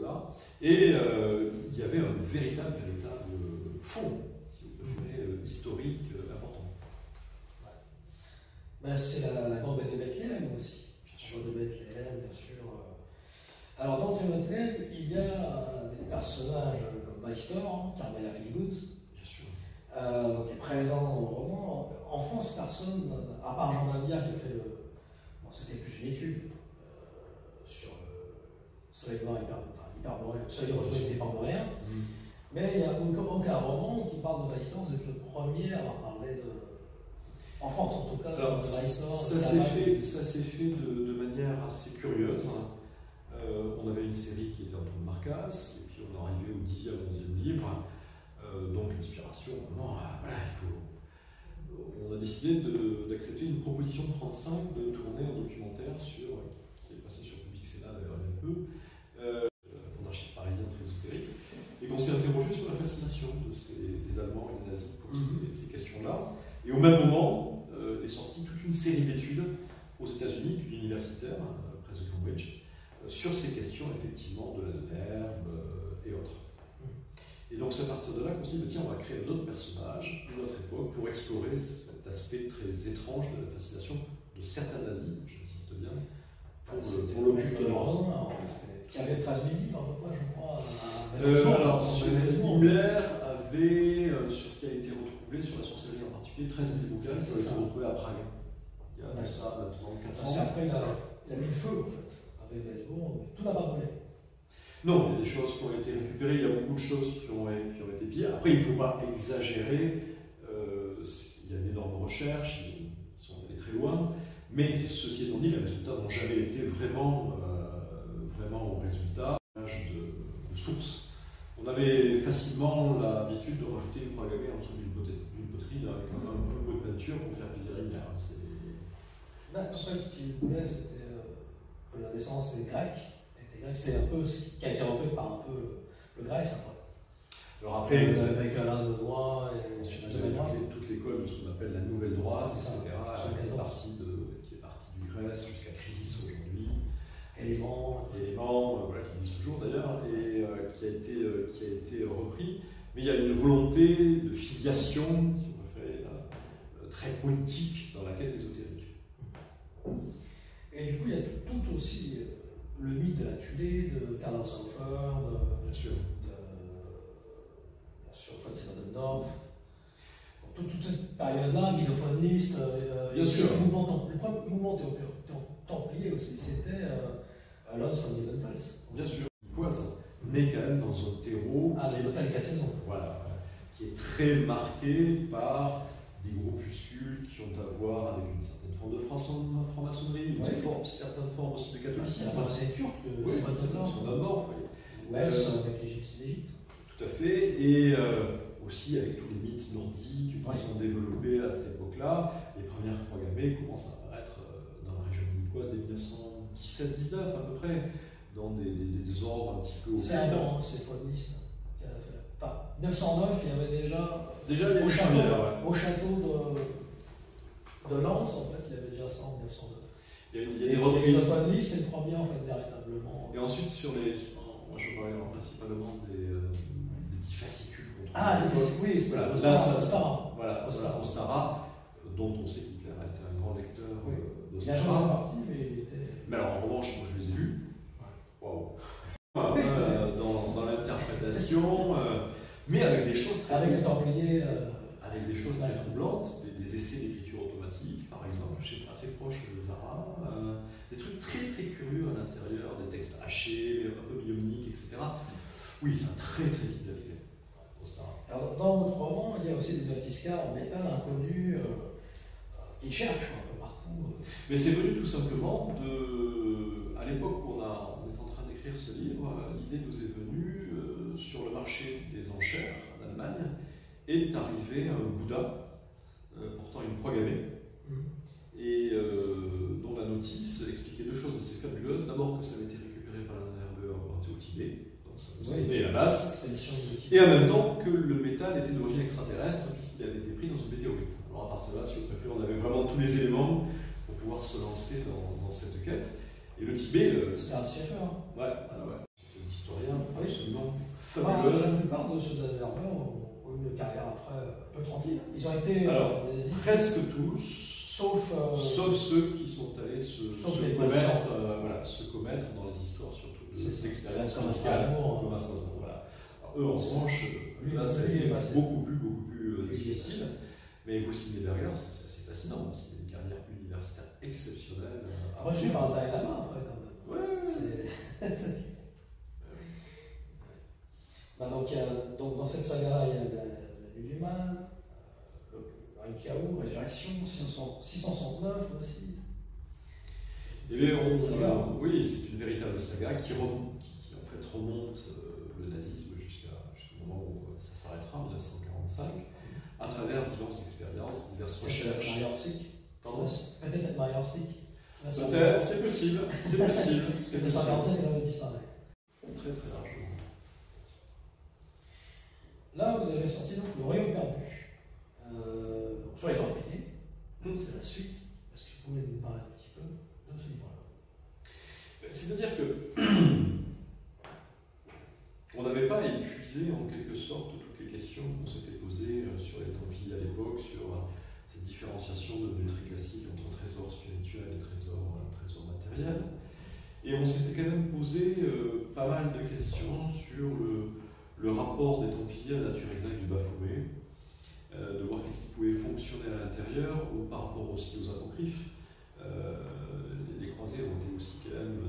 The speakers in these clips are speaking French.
là. Et il y avait un véritable fond, si vous préférez, historique important. Ouais. Ben, c'est la grande bête de Bethléem aussi. Bien sûr. De Bethléem, bien sûr. Alors dans Bethléem, il y a des personnages comme Weistor, Carmela Feelgood, Bien sûr. qui est présent dans le roman. En France, personne, à part Jean Mabillard qui a fait le. Bon, c'était plus une étude sur le soleil noir hyperboréen, le soleil autorisé hyperboréen. Mais il n'y a aucun roman qui parle de Weistor. Vous êtes le premier à avoir parlé de. En France, en tout cas, alors, de Weistor. Ça s'est fait de manière assez curieuse. On avait une série qui était Antoine Marcas, et puis on est arrivé au 10e, 11e livre. Donc l'inspiration, voilà, on a décidé d'accepter une proposition de France 5 de tourner un documentaire qui est passé sur Public Sénat d'ailleurs il y a peu, fond d'archives parisien très ésotérique, et qu'on s'est interrogé sur la fascination des Allemands et des nazis pour ces questions-là. Et au même moment est sortie toute une série d'études aux États-Unis, d'une universitaire, près de Cambridge, sur ces questions effectivement de la herbe et autres. Et donc c'est à partir de là qu'on s'est dit, tiens, on va créer un autre personnage, une autre époque, pour explorer cet aspect très étrage de la fascination de certains nazis, j'insiste bien, pour le culte noir. Qui avait 13 000 livres, je crois. Alors, Himmler avait, sur ce qui a été retrouvé, sur la sorcellerie en particulier, 13 000 bouquins qui ont été retrouvés à Prague. Il y a ça maintenant 4 ans. Parce qu'après, il a mis le feu, en fait, avec Weisbourg, mais tout n'a pas brûlé. Non, il y a des choses qui ont été récupérées, il y a beaucoup de choses qui ont été pillées. Après, il ne faut pas exagérer, il y a d'énormes recherches, ils sont allés très loin, mais ceci étant dit, les résultats n'ont jamais été vraiment au résultat de source. On avait facilement l'habitude de rajouter une croix gammée en dessous d'une poterie avec un peu de peinture pour faire plaisir à une guerre. En fait, ce qu'il voulait, c'était que la naissance des Grecs. C'est un peu ce qui a été repris par un peu le Grèce après. Alors après, avec Alain de Benoît et ensuite vous avez toute l'école de ce qu'on appelle la nouvelle droite, etc., qui est partie du Grèce jusqu'à Chrysis aujourd'hui. Éléments, voilà, qui existe toujours d'ailleurs, et qui a été repris. Mais il y a une volonté de filiation, si on préfère, très poétique dans la quête ésotérique. Et du coup, il y a tout aussi le mythe de la Tulée, de Karl Saufer, bien sûr, von Sedendorf. Toute cette période-là, Guido von List, bien sûr. Le premier mouvement templier aussi, c'était Lons von Liebenfels. Bien sûr. Nicoise, né quand même dans un terreau. L'hôtel 4 saisons. Voilà, qui est très marqué par des groupuscules qui ont à voir avec une certaine forme de franc-maçonnerie, certaines formes aussi de catholicisme. C'est turc, c'est pas de nord. Son abord, oui. Avec l'Égypte. Tout à fait, et aussi avec tous les mythes nordiques qui sont développés à cette époque-là. Les premières croix gammées commencent à apparaître dans la région niçoise dès 1917-19 à peu près, dans des ordres un petit peu... C'est avant, c'est Fauniste qui a fait. Enfin, 909, il y avait déjà au château de Lens, en fait, il y avait déjà ça en 909. Il y a des reprises. Fauniste, c'est le premier, en fait, véritablement. Et ensuite, moi je parlais principalement des petits fascicules. Oui, c'est Ostara. Voilà, Ostara, dont on sait qu'Hitler a été un grand lecteur d'Ostara. Il a jamais parti, mais il était... Mais alors, en revanche, moi je les ai lus. Waouh! Dans l'interprétation, mais avec des choses très... Avec les Templiers... Avec des choses très troublantes, des essais d'écriture automatique, par exemple, assez proche de Zara, des trucs très très curieux à l'intérieur, des textes hachés, un peu bioniques, etc. Oui, ça a très très vite dérivé. Alors, dans votre roman, il y a aussi des batiscars en métal inconnus qui cherchent un peu partout. Mais c'est venu tout simplement à l'époque où on est en train d'écrire ce livre, l'idée nous est venue sur le marché des enchères en Allemagne, est arrivé un Bouddha portant une croix gammée, et dont la notice expliquait deux choses assez fabuleuses. D'abord que ça avait été récupéré par un herbeur au Tibet, donc ça nous a donné la base, et en même temps que le métal était d'origine extraterrestre puisqu'il avait été pris dans une météorite. Alors à partir de là, si vous préférez, on avait vraiment tous les éléments pour pouvoir se lancer dans cette quête. Et le Tibet... C'était un Schaeffer. Ouais. C'est un historien fabuleuse. La plupart de ceux d'Adenauer ont eu une carrière après un peu tranquille. Ils ont été presque tous, sauf ceux qui sont allés se commettre dans les histoires surtout d'expérience médicale. Thomas Strasbourg. Voilà. Eux en revanche, là ça a été beaucoup plus difficile. Mais Woussine et Berger, c'est assez fascinant parce qu'il a une carrière universitaire exceptionnelle. Reçu par un taille la main après quand même. Ouais. Donc dans cette saga-là, il y a la nuit du mal, le chaos, Résurrection, 669 aussi. Oui, c'est une véritable saga qui en fait remonte le nazisme jusqu'au moment où ça s'arrêtera, en 1945, à travers diverses expériences, diverses recherches. Peut-être Mayer-Sick. Peut-être, c'est possible. C'est possible. C'est 1947, il va disparaître. Très très largement. Là, vous avez sorti donc Le Royaume perdu. Sur les Templiers, c'est la suite. Est-ce que vous pouvez nous parler un petit peu de ce livre-là? C'est-à-dire que on n'avait pas épuisé en quelque sorte toutes les questions qu'on s'était posées sur les Templiers à l'époque, sur cette différenciation devenue très classique entre trésor spirituel et trésor matériel. Et on s'était quand même posé pas mal de questions sur le rapport des Templiers à la nature exacte du Baphomet, de voir qu'est-ce qui pouvait fonctionner à l'intérieur, par rapport aussi aux apocryphes. Les croisés ont été aussi quand même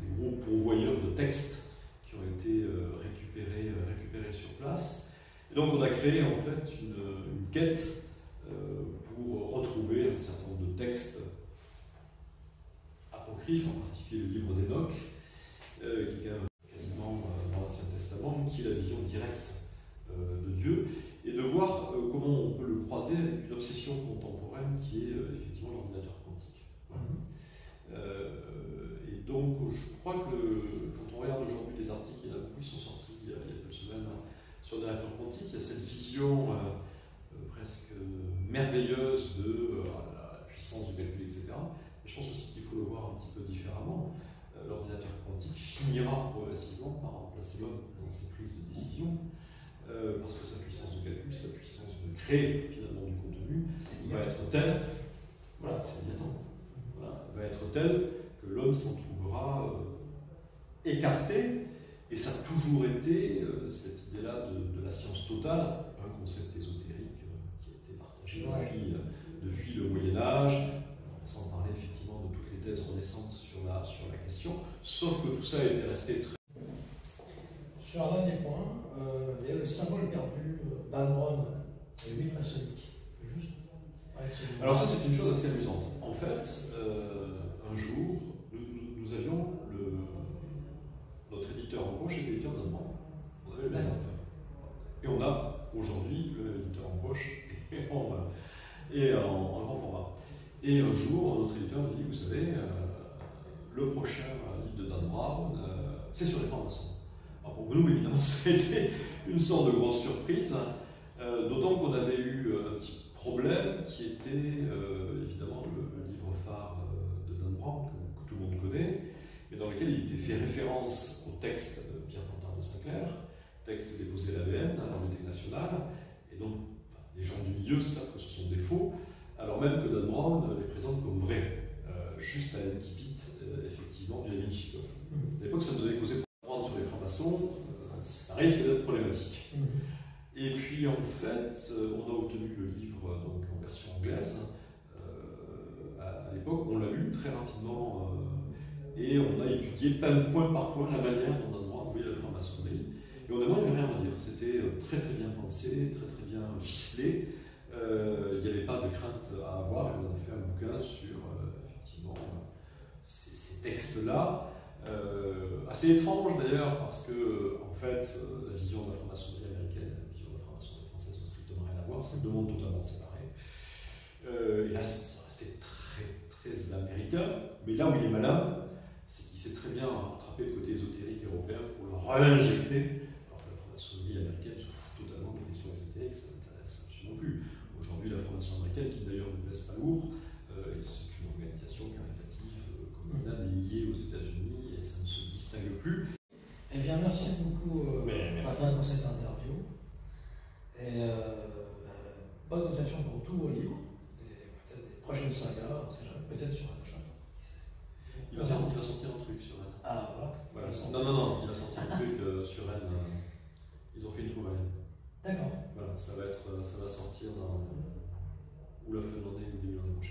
des gros pourvoyeurs de textes qui ont été récupérés sur place. Et donc on a créé en fait une quête pour retrouver un certain nombre de textes apocryphes, en particulier le livre d'Enoch, qui est quand même quasiment dans l'Ancien Testament, qui est la vision directe de Dieu, et de voir comment on peut le croiser avec une obsession contemporaine qui est effectivement l'ordinateur quantique. Et donc je crois que quand on regarde aujourd'hui les articles, il y en a beaucoup qui sont sortis il y a quelques semaines sur l'ordinateur quantique, il y a cette vision presque merveilleuse de la puissance du calcul, etc. Mais je pense aussi qu'il faut le voir un petit peu différemment. L'ordinateur quantique finira progressivement par remplacer l'homme dans ses prises de décision, parce que sa puissance de calcul, sa puissance de créer finalement du contenu va être telle, voilà, c'est Léviathan, voilà, va être telle que l'homme s'en trouvera écarté, et ça a toujours été cette idée-là de la science totale, un concept ésotérique qui a été partagé depuis le Moyen-Âge, sans parler effectivement de toutes les thèses renaissantes sur la question, sauf que tout ça a été resté très... Sur un dernier point, il y a le symbole perdu d'Anne Brown et l'huile maçonnique. Alors ça c'est une chose assez amusante. En fait, un jour, nous avions notre éditeur en poche était l'éditeur d'Anne Brown. On avait le même éditeur. Et on a aujourd'hui le même éditeur en poche et en grand format. Et un jour, notre éditeur nous dit, vous savez, le prochain livre de Dan Brown, c'est sur les francs-maçons. Alors pour nous, évidemment, ça a été une sorte de grosse surprise, d'autant qu'on avait eu un petit problème qui était évidemment le livre phare de Dan Brown, que tout le monde connaît, mais dans lequel il était fait référence au texte de Pierre Plantard de Saint-Clair, texte déposé à l'ADN, à la Bibliothèque nationale, et donc les gens du milieu savent que ce sont des faux, alors même que Dan Brown les présente comme vrais, juste à l'incipit, effectivement, du Da Vinci Code. À l'époque, ça nous avait causé problème sur les francs-maçons, ça risque d'être problématique. Et puis en fait, on a obtenu le livre donc, en version anglaise à l'époque, on l'a lu très rapidement et on a étudié point par point la manière dont Dan Brown voyait la franc-maçonnerie. Et honnêtement, il n'y avait rien à dire. C'était très très bien pensé, très très bien ficelé. Il n'y avait pas de crainte à avoir. Et on a fait un bouquin sur effectivement ces textes-là. Assez étrange d'ailleurs, parce que en fait, la vision de la franc-maçonnerie américaine et la vision de la franc-maçonnerie française n'ont strictement rien à voir. C'est deux mondes totalement séparés. Et là, ça restait très très américain. Mais là où il est malin, c'est qu'il sait très bien rattraper le côté ésotérique européen pour le réinjecter. Alors que la franc-maçonnerie américaine se fout totalement des questions ésotériques, ça n'intéresse absolument plus. Aujourd'hui, la franc-maçonnerie américaine, qui d'ailleurs ne pèse pas lourd, c'est une organisation caritative communale liée aux États-Unis et ça ne se distingue plus. Eh bien, merci remercie beaucoup Merci. Patrick pour cette interview. Et bonne continuation pour tous vos livres. Et peut-être des prochaines sagas, on sait jamais, peut-être sur un prochain. Il va sortir un truc sur Rennes. Ah, voilà. Non, il a sorti un truc sur Rennes. Ils ont fait une trouvaille. D'accord. Voilà, ça va sortir dans ou la fin de l'année ou début de l'année prochaine.